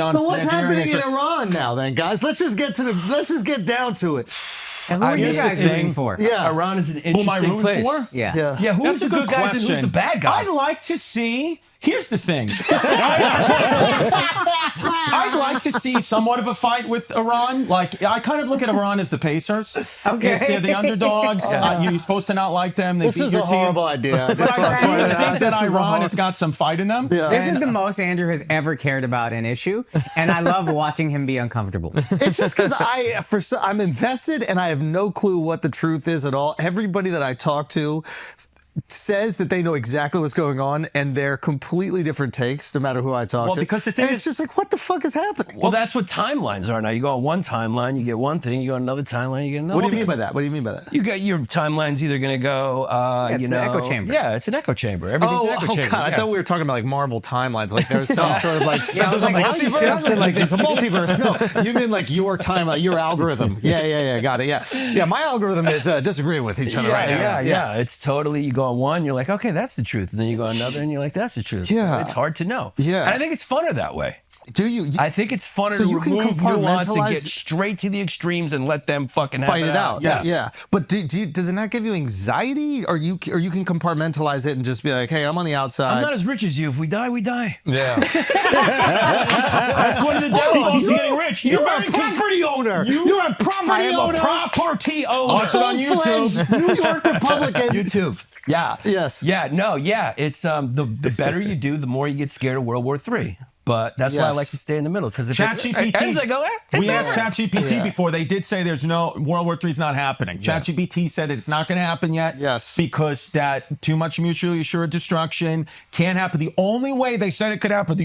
So what's happening in Iran now, then, guys? Let's just get down to it. And who are you guys rooting for? Yeah, Iran is an interesting place. Yeah. Yeah. Who's the good guys and who's the bad guys? I'd like to see. Here's the thing. I'd like to see somewhat of a fight with Iran. Like, I kind of look at Iran as the Pacers. Okay. They're the underdogs. You're supposed to not like them. They this beat is your a team. horrible idea. But I do think that Iran has got some fight in them. Yeah. This is the most Andrew has ever cared about an issue, and I love watching him be uncomfortable. It's just because I'm invested and I have no clue what the truth is at all. Everybody that I talk to says that they know exactly what's going on, and they're completely different takes, no matter who I talk to. Well, because the thing it's just like, what the fuck is happening? Well, that's what timelines are now. You go on one timeline, you get one thing. You go on another timeline, you get another. What do you mean by that? What do you mean by that? You got your timeline's either going to go, It's an echo chamber. Yeah, it's an echo chamber. Everything's an echo chamber. God! I Yeah. thought we were talking about like Marvel timelines. Like there's some sort of like, Yeah, I was like, multiverse. And, like it's a multiverse. No, you mean like your timeline, your algorithm? Yeah. Got it. Yeah. My algorithm is disagreeing with each other right now. Yeah. It's totally, you go on one, you're like, okay, that's the truth. And then you go on another and you're like, that's the truth. Yeah. It's hard to know. Yeah. And I think it's funner that way. Do you? I think it's funner So to you can remove nuance and compartmentalize- get straight to the extremes and let them fucking have Fight it out. Yes. Yeah. But does it not give you anxiety, or you can compartmentalize it and just be like, hey, I'm on the outside. I'm not as rich as you. If we die, we die. Yeah. That's one of the downfalls of getting rich. You're a property owner. You're a property I am owner. a property owner. Watch it on YouTube. Full-fledged New York Republican. YouTube. Yeah. Yes. Yeah. No. Yeah. It's the better you do, the more you get scared of World War III. But that's why I Yes. like to stay in the middle, because if ChatGPT. it ends, I go, it's We asked over. ChatGPT before. They did say there's no World War III is not happening. ChatGPT said that it's not going to happen yet. Yes. Because that too much mutually assured destruction can't happen. The only way they said it could happen,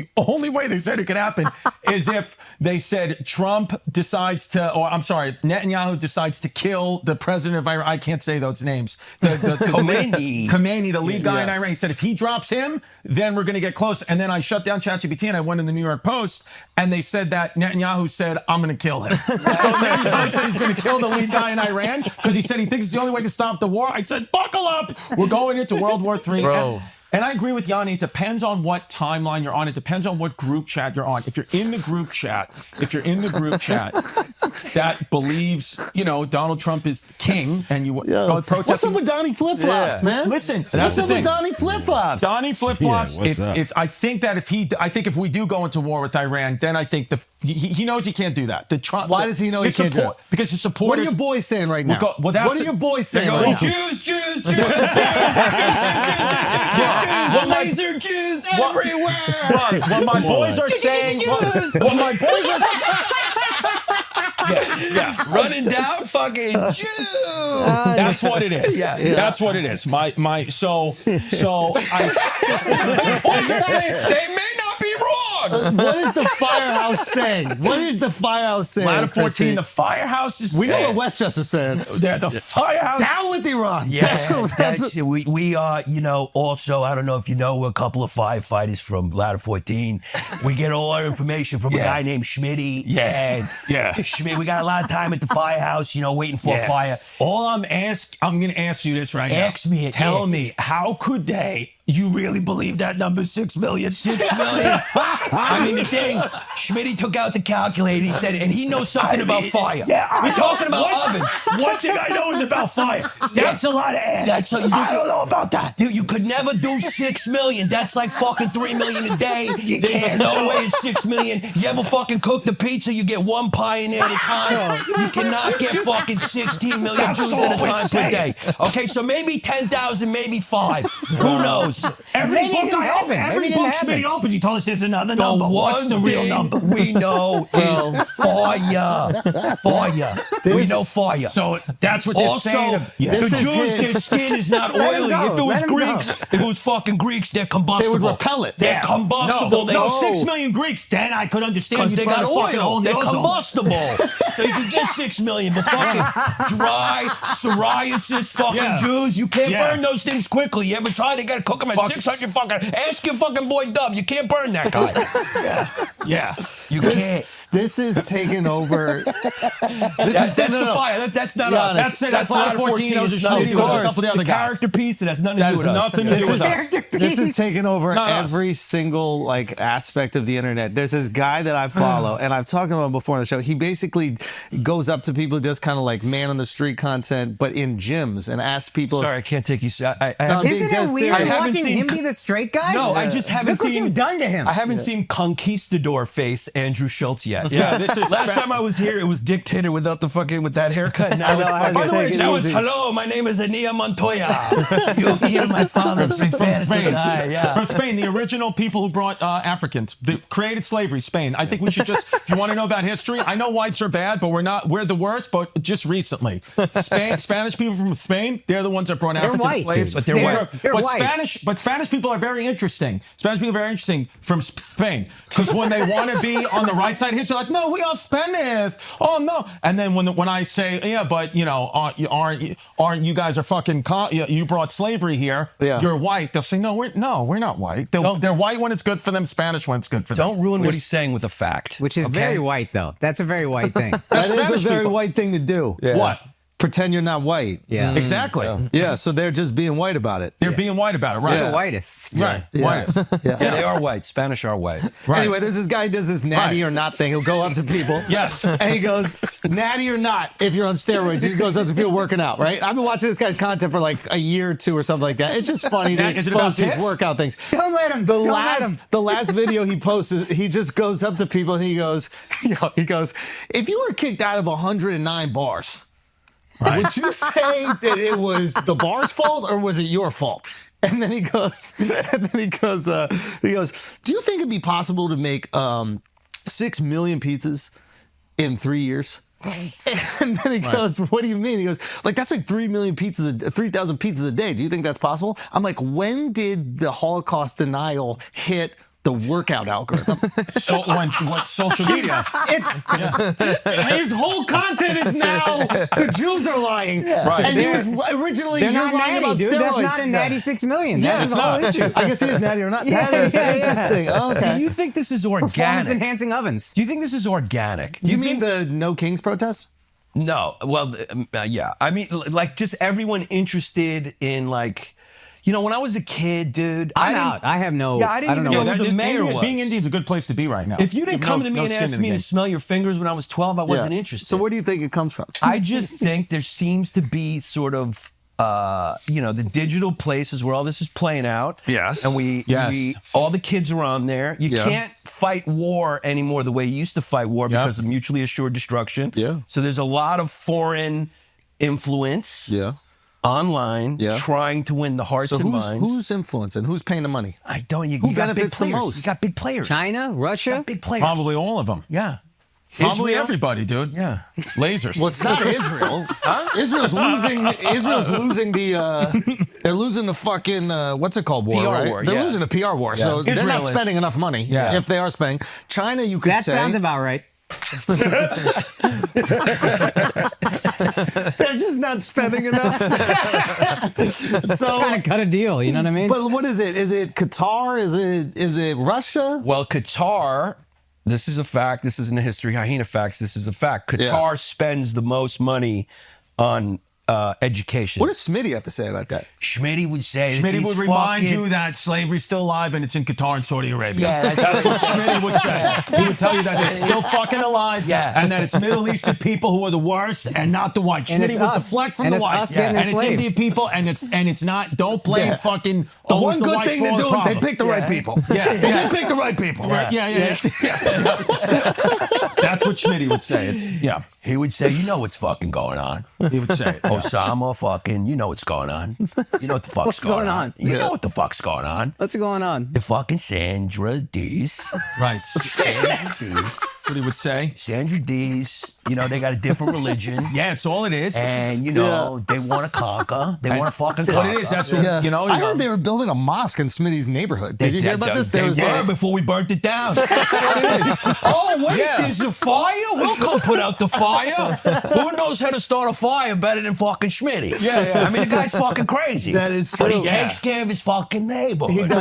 is if they said Trump decides to, or I'm sorry, Netanyahu decides to kill the president of Iran. I can't say those names. Khomeini, the lead guy in Iran. He said if he drops him, then we're going to get close. And then I shut down ChatGPT and I went in the New York Post, and they said that Netanyahu said, I'm going to kill him. So Netanyahu said he's going to kill the lead guy in Iran because he said he thinks it's the only way to stop the war. I said, buckle up. We're going into World War III. Bro. And I agree with Yanni. It depends on what timeline you're on. It depends on what group chat you're on. If you're in the group chat that believes, Donald Trump is king, and you go protest. What's up with Donnie Flip Flops, man? Listen, What's that's the up with thing. Donnie Flip Flops? Donnie Flip Flops. Yeah, what's up? I think if we do go into war with Iran, then I think he knows he can't do that. Why does he know he his can't do support- it? Because his supporters. What are your boys saying right now? Well, that's what are your boys saying they're right going, now? Jews, laser Jews everywhere. What my boys are saying. What my boys are. Running down fucking Jews. That's what it is. Yeah. That's what it is. So I. Boys are saying they may not be wrong. What is the Firehouse saying? What is the Firehouse saying? Ladder 14, Chrissy? the Firehouse is We know saying. what Westchester's saying. The Firehouse. Down with Iran. Yeah, That's we are, also, I don't know if you know, we're a couple of firefighters from Ladder 14. We get all our information from a guy named Schmitty. Yeah. Schmidt, we got a lot of time at the Firehouse, waiting for a fire. All I'm going to ask you this right now. Ask me it. Tell me, how could they? You really believe that number 6 million? 6 million? I mean, the thing, Schmitty took out the calculator, he said, and he knows something about fire. Yeah, we're talking about ovens. One thing I know is about fire. That's a lot of ash. I don't know about that. Dude, you could never do 6 million. That's like fucking 3 million a day. There's no way it's 6 million. You ever fucking cook the pizza, you get one pie in there at a time. You cannot get fucking 16 million Jews at a time per day. Okay, so maybe 10,000, maybe 5. Who knows? Every Maybe it didn't happen. Maybe every it didn't book happen. Schmitty opens, he told us there's another The number. What's the one real thing number? we know is fire. Fire. We know fire. So that's what they're Also, saying. the This is Jews, it. their skin is not Let 'em oily. go. If it was Let 'em Greeks, go. if it was fucking Greeks, they're combustible. They would repel it. They're combustible. No, They 6 million Greeks. Then I could understand. because You they got burn a fucking oil. whole They're nose off. combustible. So you can get 6 million, but fucking dry psoriasis fucking Yeah. Jews, you can't Yeah. burn those things quickly. You ever try? They got to cook him at 600 fucking. Ask your fucking boy Dove. You can't burn that guy. Yeah. You can't. This is taking over. That's the fire. That's not us. That's not 14. Those are Schmitty. Those are a couple of the other guys. Character piece that has nothing to do with us. nothing to do with us. This is taking over Not us. every single like aspect of the internet. There's this guy that I follow, and I've talked about him before on the show. He basically goes up to people who does kind of like man on the street content, but in gyms, and asks people. Sorry, I can't take you. Isn't it weird I haven't watching seen- him be the straight guy? No, I just haven't Look what seen. you've done to him. I haven't seen conquistador face Andrew Schultz yet. Yeah, this is Last time I was here, it was dictator without the fucking with that haircut. Now it's I had by to the way, take it that was easy. hello. My name is Ania Montoya. You killed my father. From Spain. Yeah. From Spain, the original people who brought Africans, created slavery, Spain. I think we should just, if you want to know about history, I know whites are bad, but we're the worst, but just recently. Spanish people from Spain, they're the ones that brought African white, slaves. dude. But they're white. They're but white. Spanish people are very interesting. Spanish people are very interesting from Spain. Because when they want to be on the right side of history, like, no, we are Spanish. Oh, no. And then when I say, yeah, but, you know, aren't you guys are fucking, you brought slavery here. Yeah. You're white. They'll say, no, we're not white. They're white when it's good for them, Spanish when it's good for them. Don't ruin what he's saying with a fact. Which is very white, though. That's a very white thing. That is Spanish a very people. white thing to do. What? Pretend you're not white. Yeah. Exactly. Yeah, so they're just being white about it. They're being white about it, right? The whitest. Right. Yeah. White. Yeah, they are white. Spanish are white. Right. Anyway, there's this guy who does this natty Right. or not thing. He'll go up to people. Yes. And he goes, natty or not, if you're on steroids. He just goes up to people working out, right? I've been watching this guy's content for like a year or two or something like that. It's just funny to Is it about expose these tits? workout things. Don't let him. Don't let him. The last video he posted, he just goes up to people and he goes, if you were kicked out of 109 bars, would you say that it was the bar's fault or was it your fault? And then he goes, do you think it'd be possible to make 6 million pizzas in 3 years? And then he goes, what do you mean? He goes, like, that's like 3 million pizzas, 3,000 pizzas a day. Do you think that's possible? I'm like, when did the Holocaust denial hit the workout algorithm? What social media? His whole content is now the Jews are lying. Right. And he was originally They're you're not lying natty, about dude. steroids. That's not a natty 6 million. That's it's the whole not. issue. I guess he is natty or not. Yeah, That is yeah, yeah. interesting. Okay. Do you think this is Performance organic? enhancing ovens. Do you think this is organic? You mean the No Kings protest? No. Well, yeah. I mean, like, just everyone interested in, like, you know, when I was a kid, dude. I'm I didn't- out. I have no. Yeah, I didn't even know what- who the mayor was. Being Indian's a good place to be right now. If you didn't have come no- to me no and skin ask in the me to game. smell your fingers when I was 12, I wasn't interested. So where do you think it comes from? I just think there seems to be sort of, you know, the digital places where all this is playing out. Yes. And we all the kids are on there. You Yeah. can't fight war anymore the way you used to fight war Yeah. because of mutually assured destruction. Yeah. So there's a lot of foreign influence online trying to win the hearts So and minds. who's influencing? Who's paying the money? I don't. You Who got big benefits the players. most? You got big players. China, Russia. Big players. Probably all of them. Yeah. Probably Israel? everybody, dude. Yeah. Lasers. Well, it's not Israel. Israel's losing. Israel's losing the. They're losing the fucking what's it called war, PR right? war, They're yeah. losing a PR war, so they're Israel not is. spending enough money. Yeah. If they are spending, China, you could That say sounds about right. they're just not spending enough. So, Trying to cut a deal. You know what I mean? but what is it? Is it Qatar? Is it Russia? Well, Qatar, this is a fact. This isn't a history. Hyena facts. This is a fact. Qatar spends the most money on education. What does Smitty have to say about that? Schmitty would say? that Schmitty these would remind fucking- you that slavery's still alive and it's in Qatar and Saudi Arabia. Yeah, that's what Schmitty would say. He would tell you that it's still fucking alive and that it's Middle Eastern people who are the worst and not the whites. And Schmitty it's would us. deflect from And the it's whites. us getting And it's enslaved. Indian people and it's not, don't blame Yeah. fucking The always one the good whites thing for they all the do, they problem. pick the right people. Yeah, They yeah. pick the right people. Right, yeah. That's what Schmitty would say. It's He would say, you know what's fucking going on. he would say it. Osama fucking, you know what's going on. You know what the fuck's What's going on? You know what the fuck's going on. What's going on? The fucking Sandra Dees. Right. Sandra Dees. what he would say. Sandra D's, you know, they got a different religion. Yeah, it's all it is. And, you know, they want to conquer. They want to fucking conquer. What it is, that's what, you know. I heard they were building a mosque in Smitty's neighborhood. Did you hear about this? They There was were before we burnt it down. Oh, wait, there's a fire? We'll come put out the fire. Who knows how to start a fire better than fucking Schmitty? Yeah. I mean, the guy's fucking crazy. That is But he true. takes care of his fucking neighborhood.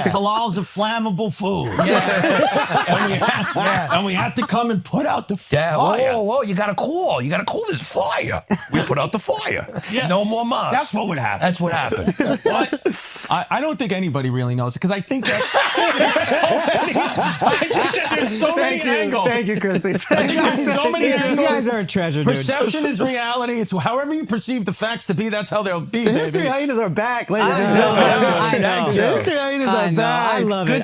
Halal's a flammable food. And we had to come and put out the fire. Whoa, you gotta cool. You gotta cool this fire. We put out the fire. No more mosques. That's what would happen. That's what happened. I don't think anybody really knows it because I think that there's so many angles. Thank you, Chrissy. I think there's so many angles. You guys are a treasure, dude. Perception is reality. It's however you perceive the facts to be, that's how they'll be. The History baby. Hyenas are back, ladies and gentlemen. The History Hyenas are back. I love Good it.